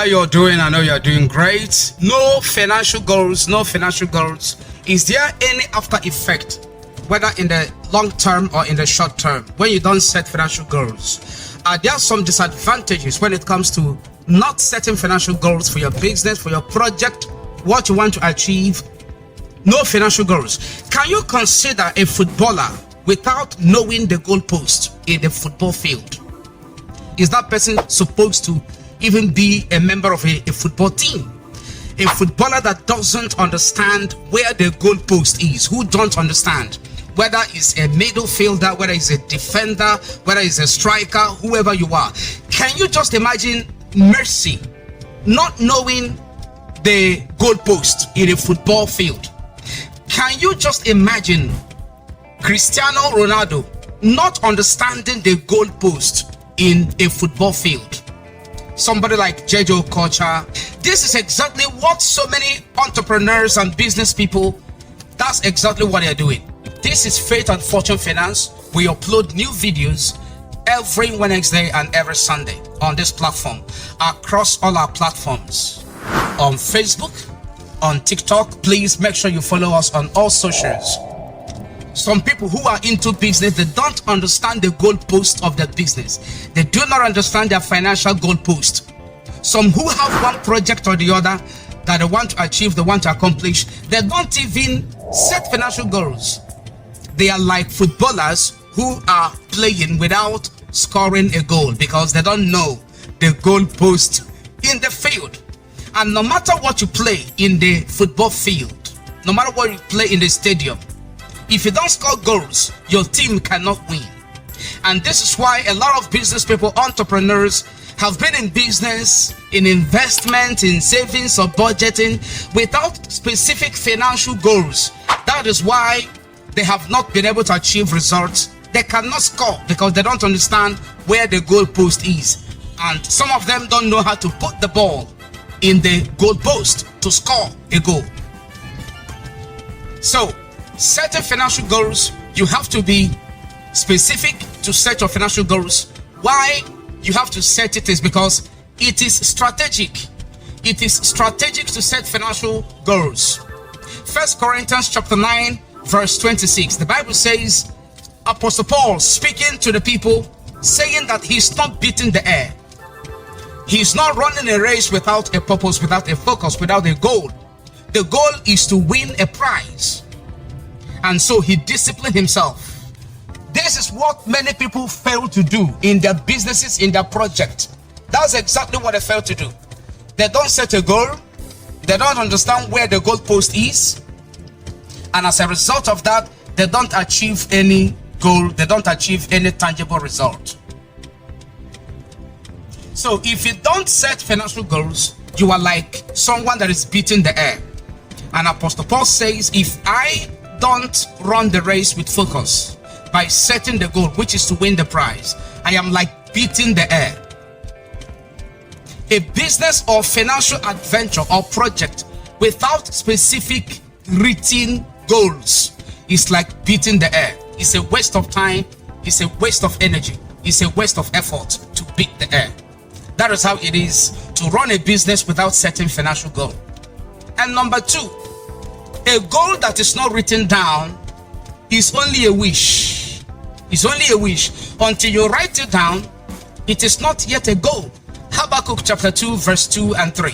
you're doing. I know you're doing great. No financial goals, no financial goals. Is there any after effect, whether in the long term or in the short term, when you don't set financial goals? Are there some disadvantages when it comes to not setting financial goals for your business, for your project, what you want to achieve? No financial goals. Can you consider a footballer without knowing the goalpost in the football field? Is that person supposed to even be a member of a football team? A footballer that doesn't understand where the goalpost is, who don't understand whether it's a middle fielder, whether it's a defender, whether it's a striker, whoever you are. Can you just imagine Mercy not knowing the goalpost in a football field? Can you just imagine Cristiano Ronaldo not understanding the goalpost in a football field? Somebody like Jejo Kocha. This is exactly what so many entrepreneurs and business people, that's exactly what they're doing. This is Faith and Fortune Finance. We upload new videos every Wednesday and every Sunday on this platform, across all our platforms. On Facebook, on TikTok, please make sure you follow us on all socials. Some people who are into business, they don't understand the goalpost of their business. They do not understand their financial goalpost. Some who have one project or the other that they want to achieve, they want to accomplish, they don't even set financial goals. They are like footballers who are playing without scoring a goal because they don't know the goalpost in the field. And no matter what you play in the football field, no matter what you play in the stadium, if you don't score goals, your team cannot win. And this is why a lot of business people, entrepreneurs, have been in business, in investment, in savings or budgeting without specific financial goals. That is why they have not been able to achieve results. They cannot score because they don't understand where the goalpost is. And some of them don't know how to put the ball in the goalpost to score a goal. So, setting financial goals, you have to be specific to set your financial goals. Why you have to set it is because it is strategic. It is strategic to set financial goals. 1 Corinthians chapter 9 verse 26. The Bible says, Apostle Paul speaking to the people, saying that he's not beating the air. He's not running a race without a purpose, without a focus, without a goal. The goal is to win a prize. And so he disciplined himself. This is what many people fail to do in their businesses, in their project. That's exactly what they fail to do. They don't set a goal. They don't understand where the goalpost is. And as a result of that, they don't achieve any goal. They don't achieve any tangible result. So if you don't set financial goals, you are like someone that is beating the air. And Apostle Paul says, if I don't run the race with focus by setting the goal, which is to win the prize, I am like beating the air. A business or financial adventure or project without specific written goals is like beating the air. It's a waste of time. It's a waste of energy. It's a waste of effort to beat the air. That is how it is to run a business without setting financial goal. And number two, a goal that is not written down is only a wish. It's only a wish. Until you write it down, it is not yet a goal. Habakkuk chapter 2 verse 2 and 3.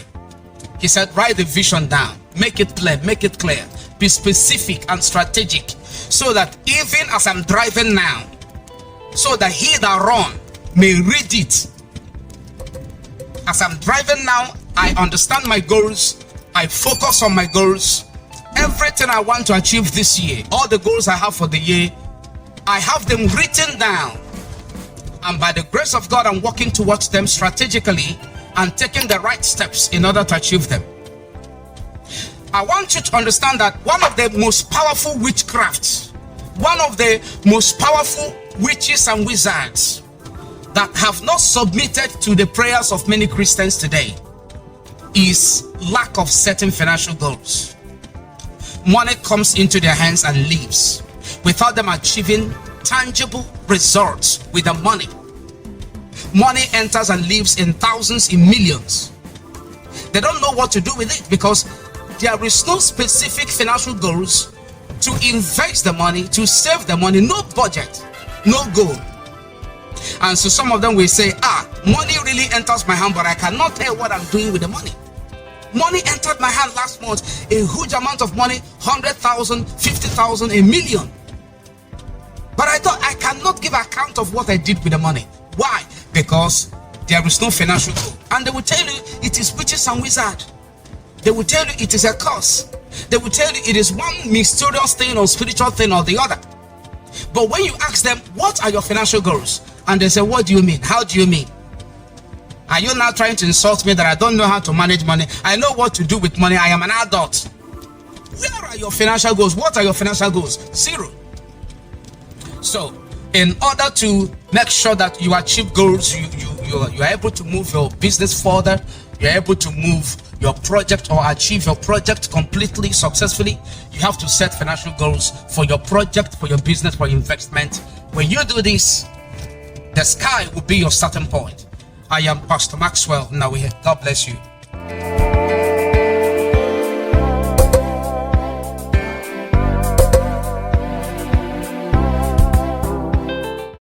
He said, write the vision down. Make it clear. Make it clear. Be specific and strategic, so that even as I'm driving now, so that he that run may read it. As I'm driving now, I understand my goals. I focus on my goals. Everything I want to achieve this year, all the goals I have for the year, I have them written down. And by the grace of God, I'm working towards them strategically and taking the right steps in order to achieve them. I want you to understand that one of the most powerful witchcrafts, one of the most powerful witches and wizards that have not submitted to the prayers of many Christians today is lack of setting financial goals. Money comes into their hands and leaves without them achieving tangible results with the money. Money enters and leaves in thousands, in millions, They don't know what to do with it because there is no specific financial goals to invest the money, to save the money, no budget, no goal. And so some of them will say, money really enters my hand, but I cannot tell what I'm doing with the money. Money entered my hand last month, a huge amount of money, 100,000, 50,000, a million. But I thought I cannot give account of what I did with the money. Why? Because there is no financial goal. And they will tell you it is witches and wizards. They will tell you it is a curse. They will tell you it is one mysterious thing or spiritual thing or the other. But when you ask them, what are your financial goals? And they say, what do you mean? How do you mean? Are you now trying to insult me that I don't know how to manage money? I know what to do with money. I am an adult. Where are your financial goals? What are your financial goals? Zero. So, in order to make sure that you achieve goals, you are able to move your business further, you're able to move your project or achieve your project completely successfully, you have to set financial goals for your project, for your business, for investment. When you do this, the sky will be your starting point. I am Pastor Maxwell. Now we God bless you.